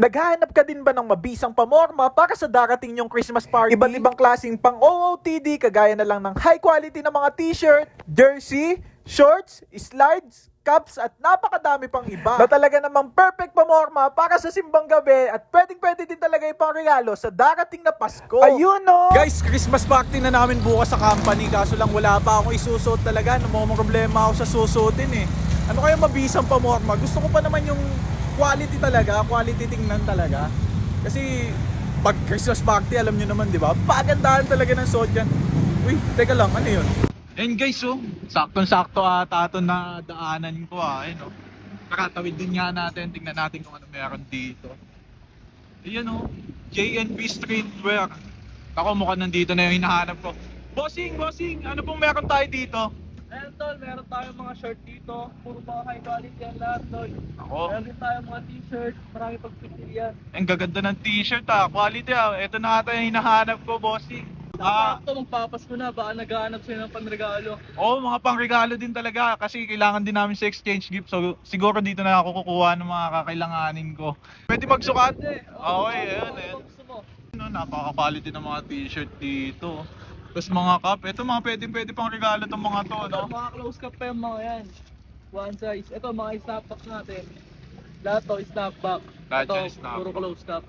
Naghahanap ka din ba ng mabisang pamorma para sa darating nyong Christmas party? Iba't ibang klaseng pang OOTD kagaya na lang ng high quality na mga t-shirt, jersey, shorts, slides, cups at napakadami pang iba na talaga namang perfect pamorma para sa simbang gabi at pwedeng-pwede din talaga ipang regalo sa darating na Pasko. Ayun no! Guys, Christmas party na namin bukas sa company kaso lang wala pa akong isusuot talaga. Namang problema ako sa susuotin eh. Ano kaya mabisang pamorma? Gusto ko pa naman yung quality talaga, quality tingnan talaga. Kasi pag Christmas party, alam nyo naman, di ba? Pagandahan talaga ng suot yan. Uy, teka lang, ano yun? And guys, oh, saktong-sakto ata ito na daanan ko Ayun, oh. Nakatawid din nga natin, tingnan natin kung ano meron dito. Ayan, oh, JNB Streetwear. Ako mukhang nandito na yung hinahanap ko. Bossing, ano pong meron tayo dito? Ayan tol, meron tayong mga shirt dito. Puro mga high quality yan lahat tol. Ako. Meron din tayong mga t-shirt. Marami pagpipilian. Ang gaganda ng t-shirt quality Ito na ata yung hinahanap ko, bossing. Sakto, magpapasko na. Baka naghahanap sa'yo ng panregalo. Oo, mga pangregalo din talaga kasi kailangan din namin sa exchange gift. So siguro dito na ako kukuha ng mga kakailanganin ko. Pwede magsukat? Okay, ayun. Gusto mo? Napaka-quality ng mga t-shirt dito. Tapos mga cup, ito mga pwede pang regalo itong mga to, no? Mga close cup pa yung mga yan. One size. Ito mga snapback natin. Lahat to snapback. Lahat Ito, yan snapback. puro close cup.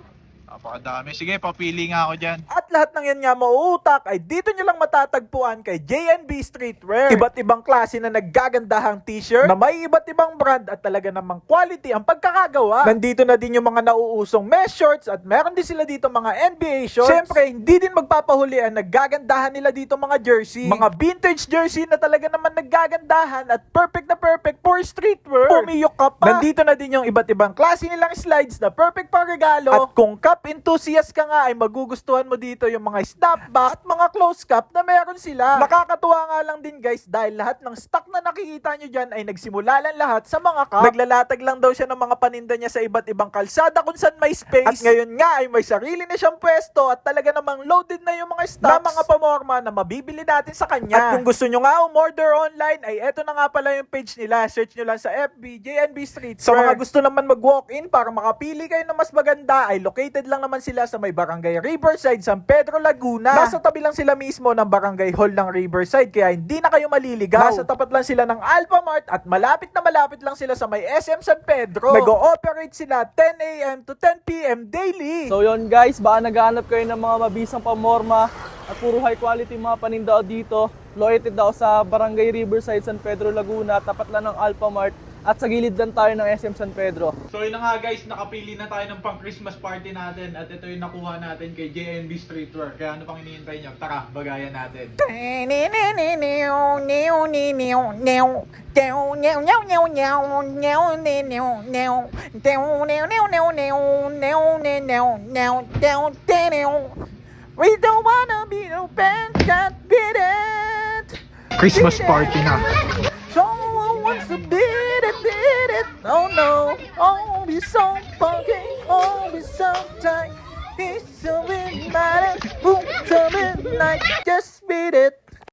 Napakadami. Sige, papili nga ako dyan. At lahat ng yan nga mauutak ay dito nyo lang matatagpuan kay JNB Streetwear. Iba't ibang klase na naggagandahang t-shirt na may iba't ibang brand at talaga namang quality ang pagkakagawa. Nandito na din yung mga nauusong mesh shorts at meron din sila dito mga NBA shorts. Siyempre, hindi din magpapahuli ang naggagandahan nila dito mga jersey. Mga vintage jersey na talaga naman naggagandahan at perfect na perfect for streetwear. Pumiyok ka pa. Nandito na din yung iba't ibang klase nilang slides na perfect pang regalo. At kung cup enthusiast ka nga ay magugustuhan mo dito yung mga snapback at mga close cup na meron sila. Nakakatuwa nga lang din guys dahil lahat ng stock na nakikita nyo dyan ay nagsimula lang lahat sa mga cup. Naglalatag lang daw siya ng mga paninda niya sa iba't ibang kalsada kung saan may space. At ngayon nga ay may sarili na siyang pwesto at talaga namang loaded na yung mga stocks na mga pamorma na mabibili natin sa kanya. At kung gusto nyo nga umorder online ay eto na nga pala yung page nila. Search nyo lang sa FB, JNB Streetwear. Sa mga gusto naman mag-walk-in para makapili kayo ng mas maganda ay located lang naman sila sa may Barangay Riverside, San Pedro, Laguna. Nasa tabi lang sila mismo ng Barangay Hall ng Riverside kaya hindi na kayo maliligaw. Nasa tapat lang sila ng Alphamart at malapit lang sila sa may SM San Pedro. Nag-ooperate sila 10 a.m. to 10 p.m. daily. So yun guys, baka naghahanap kayo ng mga mabisang pamorma at puro high quality mga paninda dito. Located daw sa Barangay Riverside, San Pedro, Laguna. Tapat lang ng Alphamart. At sa gilid lang tayo ng SM San Pedro. So yun na nga guys, nakapili na tayo ng pang Christmas party natin at ito yung nakuha natin kay JNB Streetwear. Kaya ano pang hinihintay nyo? Tara, bagayan natin. We don't wanna be no band, can't beat it. Christmas party na. Someone wants to beat it. Oh no, oh be so funky, oh be so tight. It's so midnight, boom to midnight.